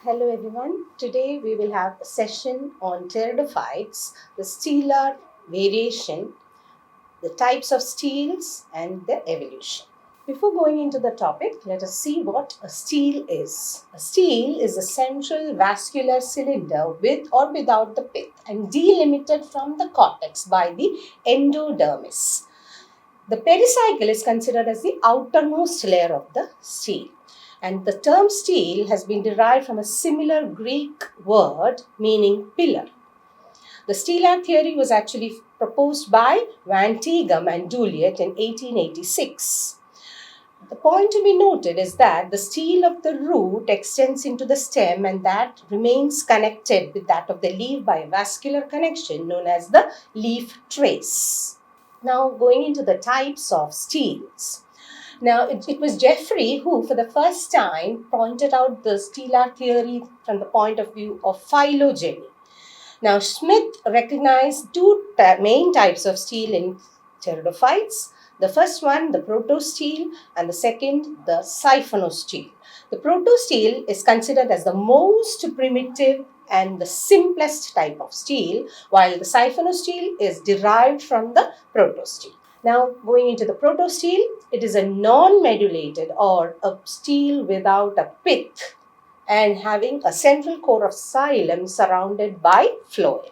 Hello everyone. Today we will have a session on pteridophytes, the stellar variation, the types of steels and their evolution. Before going into the topic, let us see what a stele is. A stele is a central vascular cylinder with or without the pith and delimited from the cortex by the endodermis. The pericycle is considered as the outermost layer of the stele. And the term stele has been derived from a similar Greek word meaning pillar. The stellar theory was actually proposed by Van Tegum and Duliet in 1886. The point to be noted is that the stele of the root extends into the stem and that remains connected with that of the leaf by a vascular connection known as the leaf trace. Now, going into the types of steles. Now, it was Jeffrey who, for the first time, pointed out the stellar theory from the point of view of phylogeny. Now, Smith recognized two main types of stele in pteridophytes. The first one, the protostele, and the second, the siphonostele. The protostele is considered as the most primitive and the simplest type of stele, while the siphonostele is derived from the protostele. Now, going into the protostele, it is a non-medulated or a stele without a pith and having a central core of xylem surrounded by phloem.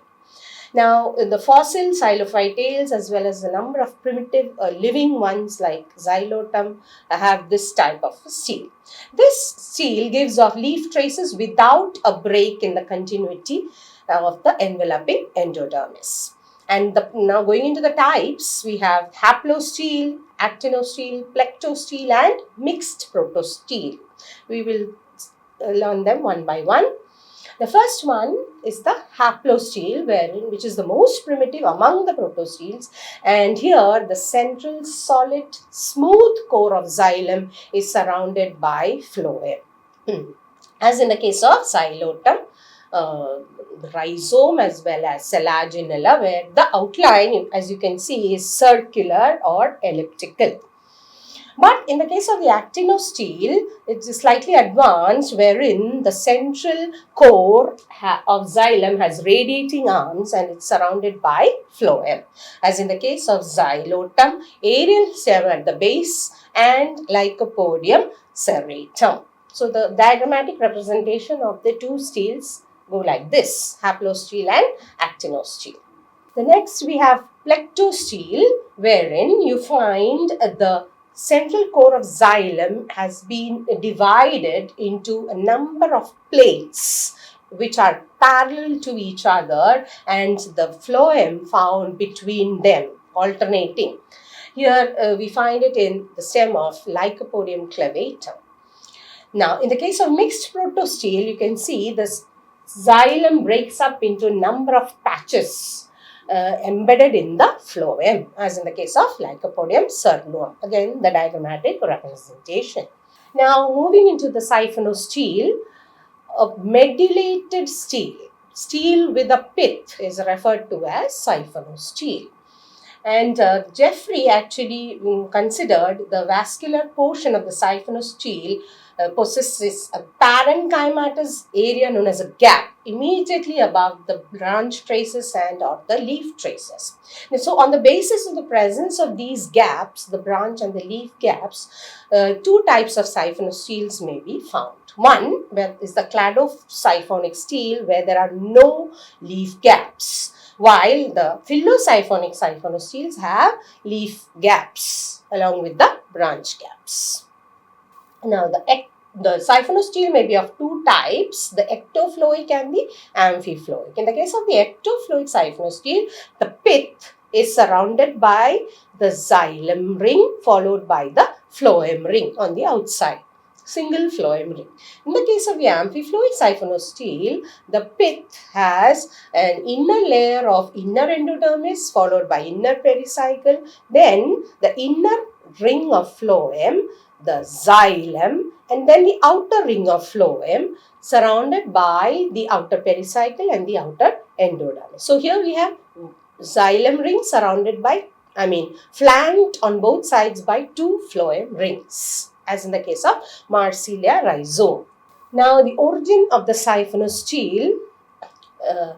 Now, in the fossil xylophytales as well as a number of primitive living ones like Xylotum have this type of stele. This stele gives off leaf traces without a break in the continuity of the enveloping endodermis. And now going into the types, we have haplostele, actinostele, plectostele and mixed protostele. We will learn them one by one. The first one is the haplostele, which is the most primitive among the protosteles. And here the central solid smooth core of xylem is surrounded by phloem. As in the case of Xylotum, the rhizome as well as Selaginella, where the outline, as you can see, is circular or elliptical. But in the case of the actinostele, it is slightly advanced, wherein the central core of xylem has radiating arms and it's surrounded by phloem. As in the case of Xylotum, aerial stem at the base and Lycopodium serratum. So the diagrammatic representation of the two steles go like this: haplostele and actinostele. The next we have plectostele, wherein you find the central core of xylem has been divided into a number of plates which are parallel to each other and the phloem found between them alternating. Here we find it in the stem of Lycopodium clavatum. Now, in the case of mixed protostele, you can see this xylem breaks up into a number of patches embedded in the phloem, as in the case of Lycopodium cernum. Again, the diagrammatic representation. Now, moving into the siphonostele, a medullated stele with a pith is referred to as siphonostele. And Jeffrey actually considered the vascular portion of the siphonostele possesses a parenchymatous area known as a gap immediately above the branch traces and or the leaf traces. And so on the basis of the presence of these gaps, the branch and the leaf gaps, two types of siphonosteles may be found. One is the cladosiphonic stele, where there are no leaf gaps, while the phyllosiphonic siphonosteles have leaf gaps along with the branch gaps. Now, the siphonostele may be of two types, the ectoploic and the amphiploic. In the case of the ectoploic siphonostele, the pith is surrounded by the xylem ring followed by the phloem ring on the outside. Single phloem ring. In the case of the amphiploic siphonostele, the pith has an inner layer of inner endodermis followed by inner pericycle, then the inner ring of phloem, the xylem, and then the outer ring of phloem surrounded by the outer pericycle and the outer endodermis. So here we have xylem ring surrounded by, flanked on both sides by two phloem rings, as in the case of Marsilea rhizome. Now, the origin of the siphonous steel. uh,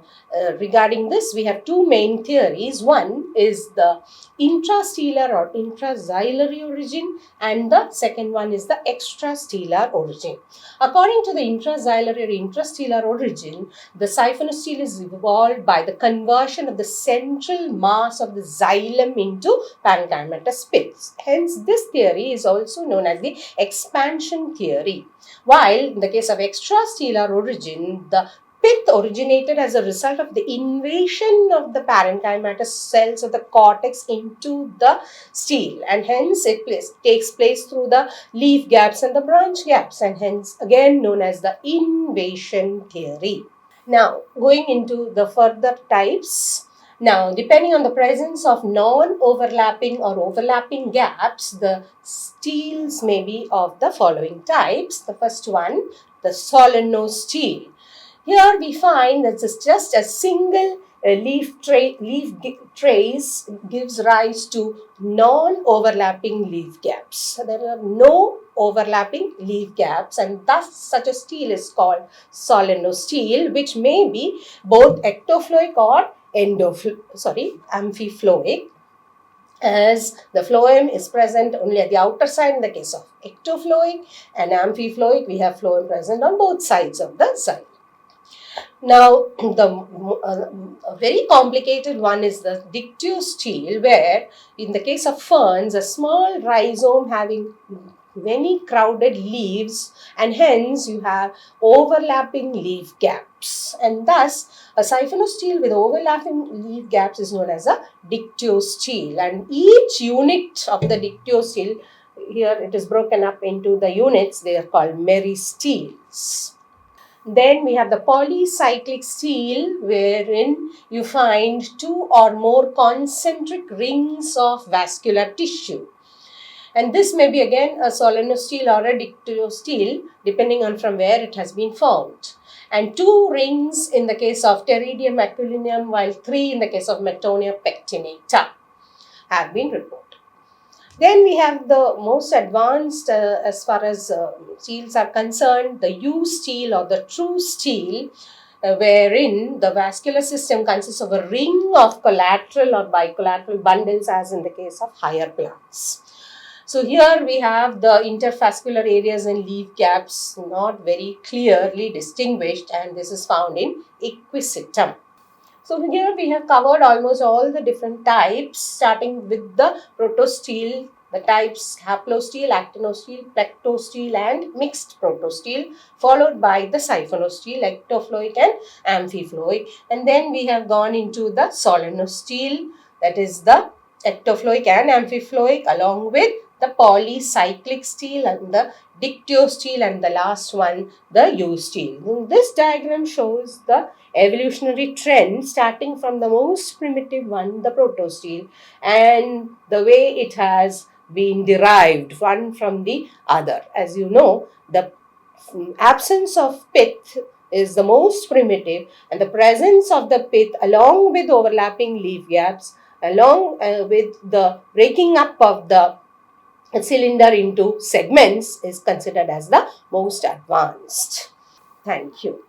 Regarding this, we have two main theories. One is the intrastellar or intraxillary origin, and the second one is the extrastellar origin. According to the intraxillary or intrastellar origin, the siphonous steel is evolved by the conversion of the central mass of the xylem into parenchymatous pits. Hence, this theory is also known as the expansion theory. While in the case of extrastellar origin, the pith originated as a result of the invasion of the parenchymatous cells of the cortex into the steel, and hence it takes place through the leaf gaps and the branch gaps, and hence again known as the invasion theory. Now, going into the further types. Now, depending on the presence of non-overlapping or overlapping gaps, the steels may be of the following types. The first one, the solenose steel. Here we find that it's just a single trace gives rise to non-overlapping leaf gaps. So there are no overlapping leaf gaps, and thus such a steel is called solenose steel, which may be both ectofloic or amphifloic, as the phloem is present only at the outer side in the case of ectofloic, and amphifloic we have phloem present on both sides of the xylem. Now, a very complicated one is the dictyostele, where in the case of ferns, a small rhizome having many crowded leaves, and hence you have overlapping leaf gaps, and thus a siphonostele with overlapping leaf gaps is known as a dictyostele, and each unit of the dictyostele, here it is broken up into the units, they are called meristeles. Then we have the polycyclic stele, wherein you find two or more concentric rings of vascular tissue. And this may be again a solenostele or a dictyostele, depending on from where it has been found. And two rings in the case of Pteridium aquilinum, while three in the case of Metonia pectinata have been reported. Then we have the most advanced as far as steels are concerned, the U stele or the true stele, wherein the vascular system consists of a ring of collateral or bicollateral bundles, as in the case of higher plants. So here we have the intervascular areas and leaf gaps not very clearly distinguished, and this is found in Equisetum. So here we have covered almost all the different types, starting with the protostele, the types haplostele, actinostele, plectostele and mixed protostele, followed by the siphonostele, ectofloic and amphifloic. And then we have gone into the solenostele, that is the ectofloic and amphifloic, along with the polycyclic stele and the dictyostele, and the last one, the U stele. This diagram shows the evolutionary trend starting from the most primitive one, the protostele, and the way it has been derived one from the other. As you know, the absence of pith is the most primitive, and the presence of the pith along with overlapping leaf gaps, along with the breaking up of the cylinder into segments, is considered as the most advanced. Thank you.